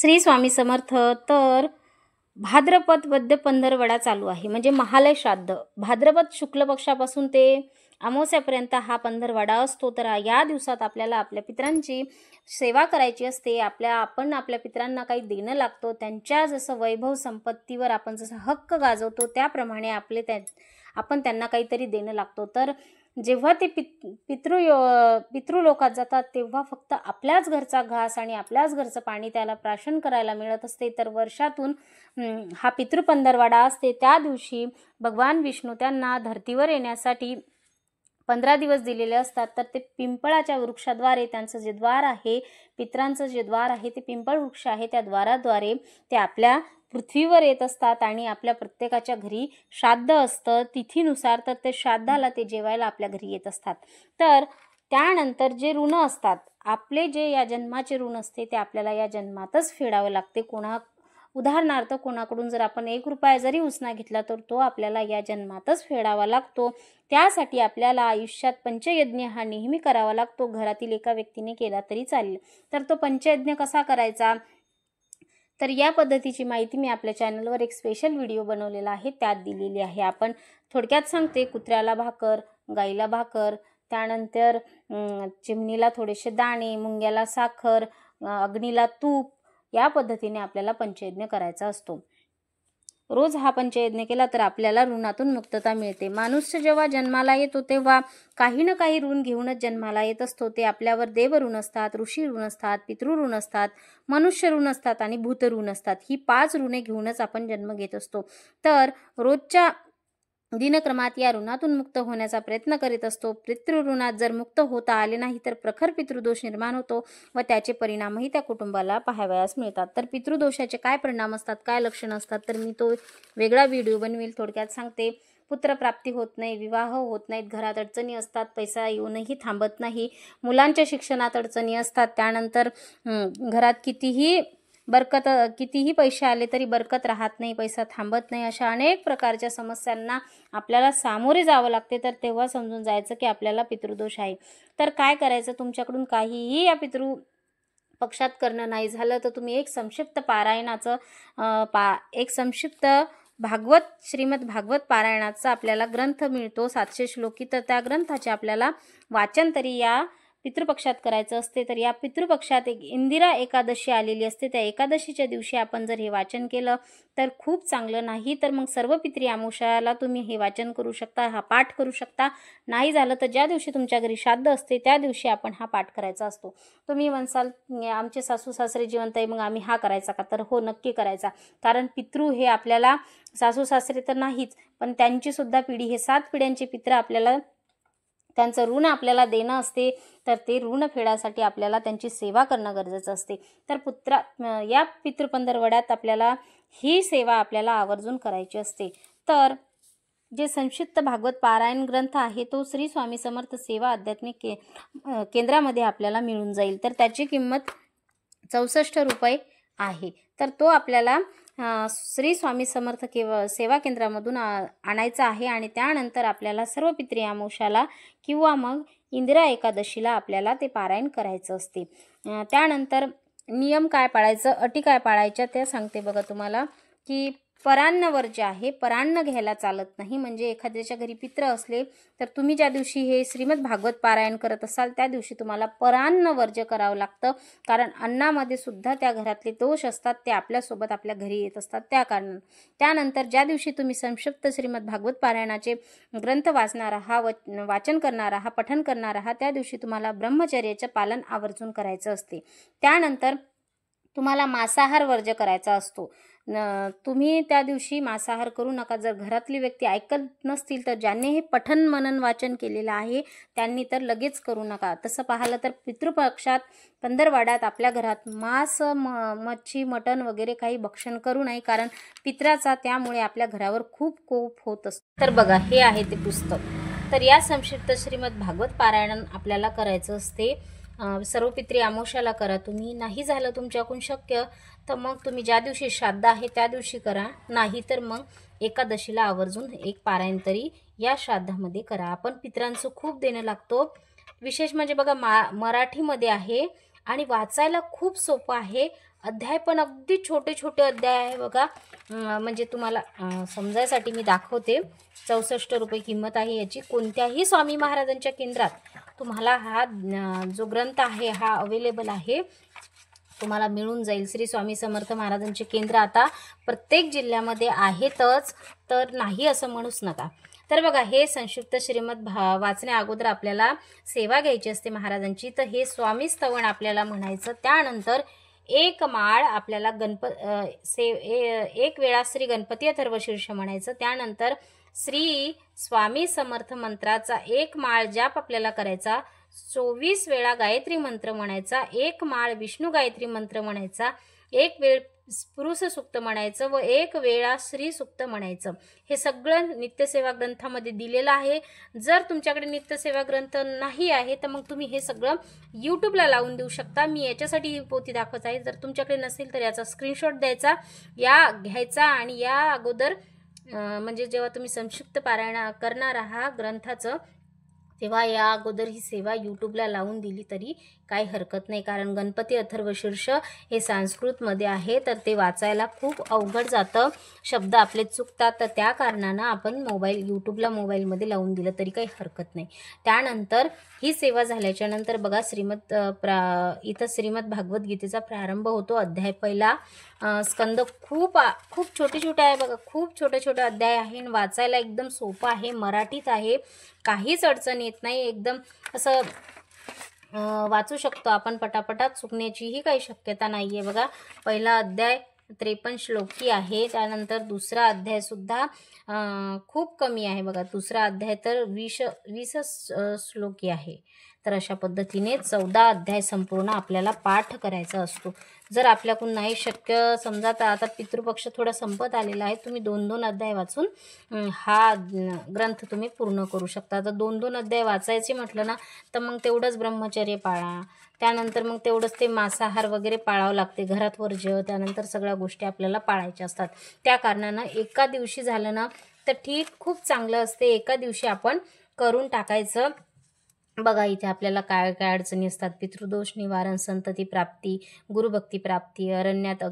श्री स्वामी समर्थ. तर भाद्रपद वद्य पंधरवडा चालू आहे, म्हणजे महालय श्राद्ध. भाद्रपद शुक्ल पक्षापासून ते अमावस्यापर्यंत हा पंधरवडा असतो. तर या दिवसात आपल्याला आपल्या पितरांची सेवा करायची असते. आपण आपल्या पितरांना काही देणं लागतो. त्यांच्या जसं वैभव संपत्तीवर आपण जसं हक्क गाजवतो त्याप्रमाणे आपण त्यांना काहीतरी देणं लागतो. तर जेव्हा ते पितृलोकात जातात तेव्हा फक्त आपल्याच घरचा घास आणि आपल्याच घरचं पाणी त्याला प्राशन करायला मिळत असते. तर वर्षातून हा पितृपंधरवडा असते. त्या दिवशी भगवान विष्णू त्यांना धर्तीवर येण्यासाठी 15 दिवस दिलेले असतात. तर ते पिंपळाच्या वृक्षाद्वारे त्यांचं जे द्वार आहे, पितरांचं जे द्वार आहे ते पिंपळ वृक्ष आहे, त्या द्वाराद्वारे ते आपल्या पृथ्वीवर येत असतात आणि आपल्या प्रत्येकाच्या घरी श्राद्ध असतं तिथीनुसार. तर ते श्राद्धाला ते जेवायला आपल्या घरी येत असतात. तर त्यानंतर जे ऋण असतात, आपले जे या जन्माचे ऋण असते ते आपल्याला या जन्मातच फेडावं लागते. उदाहरणार्थ कोणाकडून जर आपण 1 रुपया जरी उसना घेतला तर तो आपल्याला या जन्मातच फेडावा लागतो. त्यासाठी आपल्याला आयुष्यात पंचयज्ञ हा नेहमी करावा लागतो. घरातील एका व्यक्तीने केला तरी चालेल. तर तो पंचयज्ञ कसा करायचा, तर या पद्धतीची माहिती मी आपल्या चॅनलवर एक स्पेशल व्हिडिओ बनवलेला आहे, त्यात दिलेली आहे. आपण थोडक्यात सांगते. कुत्र्याला भाकर, गाईला भाकर, त्यानंतर चिमणीला थोडेसे दाणे, मुंग्याला साखर, अग्नीला तूप, या पद्धतीने आपल्याला पंचयज्ञ करायचा असतो. रोज हा पंचयज्ञ केला तर आपल्याला ऋणातून मुक्तता मिळते. माणूस जेव्हा जन्माला येतो तेव्हा काही ना काही ऋण घेऊनच जन्माला येत असतो. ते आपल्यावर देव ऋण असतात, ऋषी ऋण असतात, पितृ ऋण असतात, मनुष्य ऋण असतात आणि भूत ऋण असतात. ही 5 ऋणे घेऊनच आपण जन्म घेत असतो. तर रोजच्या दिनक्रमात या ऋणातून मुक्त होण्याचा प्रयत्न करीत असतो. पितृऋणात जर मुक्त होता आले नाही तर प्रखर पितृदोष निर्माण होतो व त्याचे परिणामही त्या कुटुंबाला पाहावयास मिळतात. तर पितृदोषाचे काय परिणाम असतात, काय लक्षणं असतात, तर मी तो वेगळा व्हिडिओ बनवेल. थोडक्यात सांगते. पुत्रप्राप्ती होत नाही, विवाह होत नाहीत, घरात अडचणी असतात, पैसा येऊनही थांबत नाही, मुलांच्या शिक्षणात अडचणी असतात, त्यानंतर घरात कितीही पैसे आले तरी बरकत राहत नाही, पैसा थांबत नाही, अशा अनेक प्रकारच्या समस्यांना आपल्याला सामोरे जावं लागते. तर तेव्हा समजून जायचं की आपल्याला पितृदोष आहे. तर काय करायचं, तुमच्याकडून काहीही या पितृ पक्षात करणं नाही झालं तर तुम्ही एक संक्षिप्त पारायणाचं श्रीमद भागवत पारायणाचा आपल्याला ग्रंथ मिळतो 700 श्लोकी. तर त्या ग्रंथाचे आपल्याला वाचन तरी या पितृपक्षात करायचं असते. तर या पितृपक्षात एक इंदिरा एकादशी आलेली असते. त्या एकादशीच्या दिवशी आपण जर हे वाचन केलं तर खूप चांगलं. नाही तर मग सर्व पितृ अमावस्याला तुम्ही हे वाचन करू शकता, हा पाठ करू शकता. नाही झालं तर ज्या दिवशी तुमच्या घरी श्राद्ध असते त्या दिवशी आपण हा पाठ करायचा असतो. तुम्ही म्हणसाल आमचे सासू सासरे जिवंत आहे, मग आम्ही हा करायचा का, तर हो, नक्की करायचा. कारण पितृ हे आपल्याला, सासू सासरे तर नाहीच पण त्यांची सुद्धा पिढी, हे 7 पिढ्यांचे पितृ आपल्याला, त्यांचं ऋण आपल्याला देणं असते. तर ते ऋण फेडासाठी आपल्याला त्यांची सेवा करणं गरजेचं असते. तर या पितृपंधरवड्यात आपल्याला ही सेवा आपल्याला आवर्जून करायची असते. तर जे संक्षिप्त भागवत पारायण ग्रंथ आहे तो श्री स्वामी समर्थ सेवा आध्यात्मिक केंद्रामध्ये आपल्याला मिळून जाईल. तर त्याची किंमत 64 रुपये आहे. तर तो आपल्याला श्री स्वामी समर्थ सेवा केंद्रामधून आणायचा आहे आणि त्यानंतर आपल्याला सर्व पितृ अमावस्याला किंवा मग इंदिरा एकादशीला आपल्याला ते पारायण करायचं असते. त्यानंतर नियम काय पाळायचं, अटी काय पाळायच्या त्या सांगते बघा तुम्हाला. की परान्न वर्ज्य आहे, परान्न घ्यायला चालत नाही. म्हणजे एखाद्याच्या घरी पित्र असले तर तुम्ही ज्या दिवशी हे श्रीमद भागवत पारायण करत असाल त्या दिवशी तुम्हाला परान्न वर्ज्य करावं लागतं. कारण अन्नामध्ये सुद्धा त्या घरातले दोष असतात, ते आपल्यासोबत आपल्या घरी येत असतात त्या कारणानं. त्यानंतर ज्या दिवशी तुम्ही संक्षिप्त श्रीमद भागवत पारायणाचे ग्रंथ वाचणार आहात, वाचन करणार आहात, पठण करणार आहात, त्या दिवशी तुम्हाला ब्रह्मचर्याचं पालन आवर्जून करायचं असते. त्यानंतर तुम्हाला मांसाहार वर्ज्य करायचा असतो. तुम्ही त्या दिवशी मांसाहार करू नका. जर घरातली व्यक्ती ऐकत नसतील तर ज्यांनी हे पठन मनन वाचन केलेलं आहे त्यांनी तर लगेच करू नका. तसं पाहिलं तर पितृपक्षात पंधरवड्यात आपल्या घरात मांस, मच्छी, मटण वगैरे काही भक्षण करू नये. कारण पित्राचा त्यामुळे आपल्या घरावर खूप कोप होत असतो. तर बघा, हे आहे ते पुस्तक. तर या संक्षिप्त श्रीमद भागवत पारायण आपल्याला करायचं असते. सर्व पितृ अमावस्याला करा. तुम्ही नाही झालं तुमच्याकडून शक्य तर मग तुम्ही ज्या दिवशी श्राद्ध आहे त्या दिवशी करा. नाही तर मग एकादशीला आवर्जून एक पारायण तरी या श्राद्धामध्ये करा. आपण पितरांचं खूप देणं लागतो. विशेष म्हणजे बघा, मराठीमध्ये आहे आणि वाचायला खूप सोपं आहे अध्याय पण अगदी छोटे छोटे अध्याय आहे बघा. म्हणजे तुम्हाला समजायसाठी मी दाखवते. 64 रुपये किंमत आहे याची. कोणत्याही स्वामी महाराजांच्या केंद्रात तुम्हाला हा जो ग्रंथ आहे हा अवेलेबल आहे, तुम्हाला मिळून जाईल. श्री स्वामी समर्थ महाराजांचे केंद्र आता प्रत्येक जिल्ह्यामध्ये आहेतच, तर नाही असं म्हणूच नका. तर बघा, हे संक्षिप्त श्रीमद वाचण्या अगोदर आपल्याला सेवा घ्यायची असते महाराजांची. तर हे स्वामी स्तवन आपल्याला म्हणायचं. त्यानंतर एक माळ आपल्याला एक वेळा श्री गणपती अथर्वशीर्ष म्हणायचं. त्यानंतर श्री स्वामी समर्थ मंत्राचा एक माळ जाप आपल्याला करायचा. 24 वेळा गायत्री मंत्र म्हणायचा. एक माळ विष्णू गायत्री मंत्र म्हणायचा. एक वेळ पुरुष सुक्त म्हणायचं व एक वेळा श्री सुक्त म्हणायचं. हे सगळं नित्यसेवा ग्रंथामध्ये दिलेलं आहे. जर तुमच्याकडे नित्यसेवा ग्रंथ नाही आहे तर मग तुम्ही हे सगळं यूट्यूबला लावून देऊ शकता. मी याच्यासाठी ही पोथी दाखवत आहे. जर तुमच्याकडे नसेल तर याचा स्क्रीनशॉट द्यायचा, घ्यायचा आणि या अगोदर म्हणजे जेव्हा तुम्ही संक्षिप्त पारायण करणार आहात ग्रंथाचं, तेव्हा या अगोदर ही सेवा यूट्यूबला लावून दिली तरी काही हरकत नाही. कारण गणपती अथर्वशीर्ष हे संस्कृतमध्ये आहे, तर ते वाचायला खूप अवघड जातं, शब्द आपले चुकतात. तर त्या कारणानं आपण यूट्यूबला मोबाईलमध्ये लावून दिलं तरी काही हरकत नाही. त्यानंतर ही सेवा झाल्याच्यानंतर बघा, इथं श्रीमद भागवत गीतेचा प्रारंभ होतो. अध्याय पहिला. स्कंद खूप छोटे छोटे आहे बघा. खूप छोटे छोटे अध्याय आहे. वाचायला एकदम सोपं आहे. मराठीत आहे. काहीच अडचण येत नाही. एकदम असं वाचू शकतो आपण पटापटात. चुकण्याचीही काही शक्यता नाही आहे बघा. पहिला अध्याय 53 श्लोकी आहे. त्यानंतर दुसरा अध्यायसुद्धा खूप कमी आहे बघा. दुसरा अध्याय तर 20 श्लोकी आहे. तर अशा पद्धतीने 14 अध्याय संपूर्ण आपल्याला पाठ करायचा असतो. जर आपल्याकडून नाही शक्य, समजा आता पितृपक्ष थोडा संपत आलेला आहे, तुम्ही 2-2 अध्याय वाचून हा ग्रंथ तुम्ही पूर्ण करू शकता. तर 2-2 अध्याय वाचायचे म्हटलं ना तर मग तेवढंच ब्रह्मचर्य पाळा. त्यानंतर मग तेवढंच ते मांसाहार वगैरे पाळावं लागते. घरात वर्ज्य, त्यानंतर सगळ्या गोष्टी आपल्याला पाळायच्या असतात. त्या कारणानं एका दिवशी झालं ना तर ठीक, खूप चांगलं असते. एका दिवशी आपण करून टाकायचं. बघा, इथे आपल्याला काय काय अडचणी असतात. पितृदोष निवारण, संतती प्राप्ती, गुरुभक्ती प्राप्ती, अरण्यात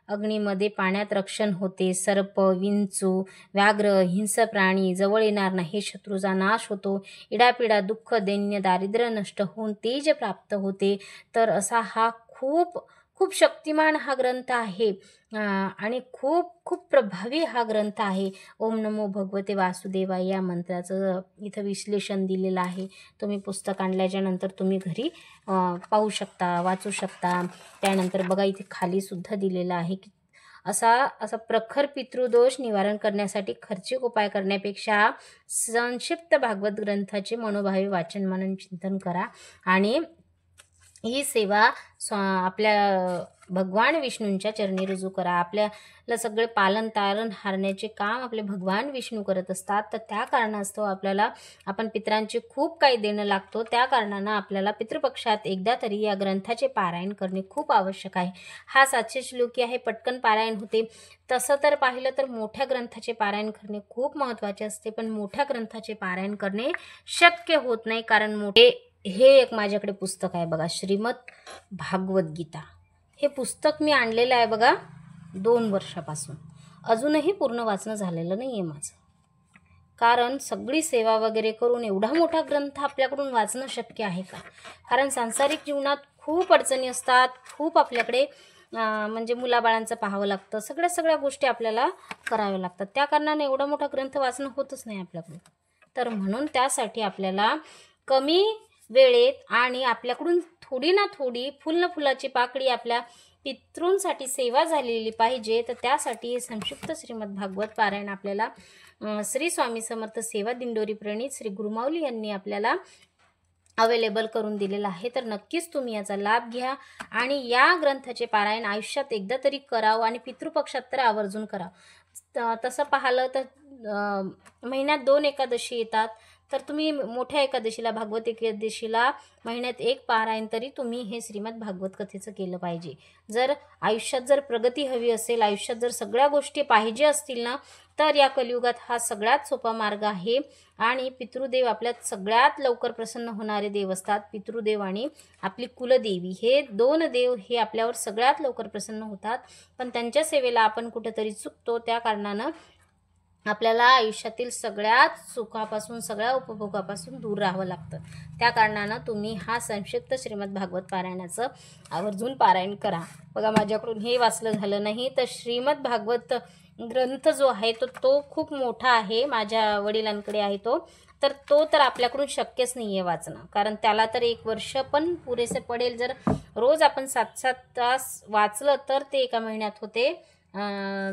अग्नीमध्ये पाण्यात रक्षण होते, सर्प, विंचू, व्याघ्र, हिंस्र प्राणी जवळ येणार नाही, शत्रूचा नाश होतो, इडापिडा, दुःख, दैन्य, दारिद्र्य नष्ट होऊन तेज प्राप्त होते. तर असा हा खूप शक्तिमान हा ग्रंथ आहे आणि खूप प्रभावी हा ग्रंथ आहे. ओम नमो भगवते वासुदेवाय या मंत्राचं इथं विश्लेषण दिलेलं आहे. तुम्ही पुस्तक आणल्याच्या नंतर तुम्ही घरी पाहू शकता, वाचू शकता. त्यानंतर बघा, इथे खाली सुद्धा दिलेलं आहे की असा प्रखर पितृदोष निवारण करण्यासाठी खर्चिक उपाय करण्यापेक्षा संक्षिप्त भागवत ग्रंथाचे मनोभावे वाचन, मनन, चिंतन करा आणि ही सेवा आपल्या भगवान विष्णूंच्या चरणी रुजू करा. आपल्याला सगळे पालन तारण हारण्याचे काम आपले भगवान विष्णू करत असतात. तर त्या कारणास्तव आपण पितरांचे खूप काही देणं लागतो. त्या कारणानं आपल्याला पितृपक्षात एकदा तरी या ग्रंथाचे पारायण करणे खूप आवश्यक आहे. हा 700 श्लोकी आहे, पटकन पारायण होते. तसं तर पाहिलं तर मोठ्या ग्रंथाचे पारायण करणे खूप महत्त्वाचे असते, पण मोठ्या ग्रंथाचे पारायण करणे शक्य होत नाही. कारण हे एक माझ्याकडे पुस्तक आहे बघा, श्रीमद भागवत गीता. हे पुस्तक मी आणलेलं आहे बघा 2 वर्षापासून. अजूनही पूर्ण वाचणं झालेलं नाही आहे माझं. कारण सगळी सेवा वगैरे करून एवढा मोठा ग्रंथ आपल्याकडून वाचणं शक्य आहे का? कारण सांसारिक जीवनात खूप अडचणी असतात. खूप आपल्याकडे म्हणजे मुलाबाळांचं पाहावं लागतं. सगळ्या गोष्टी आपल्याला कराव्या लागतात. त्या कारणाने एवढा मोठा ग्रंथ वाचणं होतच नाही आपल्याकडून. तर म्हणून त्यासाठी आपल्याला कमी वेळेत आणि आपल्याकडून थोडी ना थोडी फुलाची पाकळी आपल्या पितृंसाठी सेवा झालेली पाहिजे. तर त्यासाठी संक्षिप्त श्रीमद भागवत पारायण आपल्याला श्री स्वामी समर्थ सेवा दिंडोरी प्रणीत श्री गुरुमाऊली यांनी आपल्याला अवेलेबल करून दिलेला आहे. तर नक्कीच तुम्ही याचा लाभ घ्या आणि या ग्रंथाचे पारायण आयुष्यात एकदा तरी करावं आणि पितृपक्षात तर आवर्जून करावं. तसं पाहिलं तर महिन्यात 2 एकादशी येतात. तर तुम्ही मोठ्या एकादशीला, भागवत एकादशीला महिन्यात 1 पारायण तरी तुम्ही हे श्रीमद भागवत कथेचं केलं पाहिजे. जर आयुष्यात प्रगती हवी असेल, आयुष्यात जर सगळ्या गोष्टी पाहिजे असतील ना, तर या कलियुगात हा सगळ्यात सोपा मार्ग आहे आणि पितृदेव आपल्यात सगळ्यात लवकर प्रसन्न होणारे देव असतात. पितृदेव आणि आपली कुलदेवी हे 2 देव हे आपल्यावर सगळ्यात लवकर प्रसन्न होतात, पण त्यांच्या सेवेला आपण कुठेतरी चुकतो. त्या कारणानं आपल्याला आयुष्यातील सगळ्यात सुखापासून, सगळ्या उपभोगापासून दूर राहावं लागतं. त्या कारणानं तुम्ही हा संक्षिप्त श्रीमद भागवत पारायणाचं आवर्जून पारायण करा. बघा, माझ्याकडून हे वाचलं झालं नाही, तर श्रीमद भागवत ग्रंथ जो आहे तो खूप मोठा आहे. माझ्या वडिलांकडे आहे तो आपल्याकडून शक्यच नाही आहे वाचणं, कारण त्याला तर 1 वर्ष पण पुरेसे पडेल. जर रोज आपण 7-7 तास वाचलं तर ते 1 महिन्यात होते.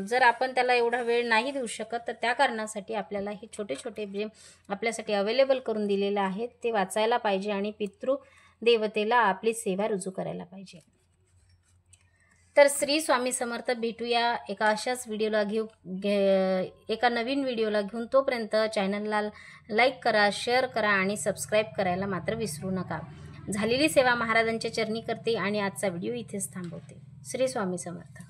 जर आपण त्याला एवढा वेळ नाही देऊ शकत, तर त्या कारणासाठी आपल्याला हे छोटे छोटे जे आपल्यासाठी अवेलेबल करून दिलेले आहेत ते वाचायला पाहिजे आणि पितृदेवतेला आपली सेवा रुजू करायला पाहिजे. तर श्री स्वामी समर्थ. भेटूया एका अशाच व्हिडिओला एका नवीन व्हिडिओला घेऊन. तोपर्यंत चॅनलला लाईक करा, शेअर करा आणि सबस्क्राईब करायला मात्र विसरू नका. झालेली सेवा महाराजांच्या चरणी करते आणि आजचा व्हिडिओ इथेच थांबवते. श्री स्वामी समर्थ.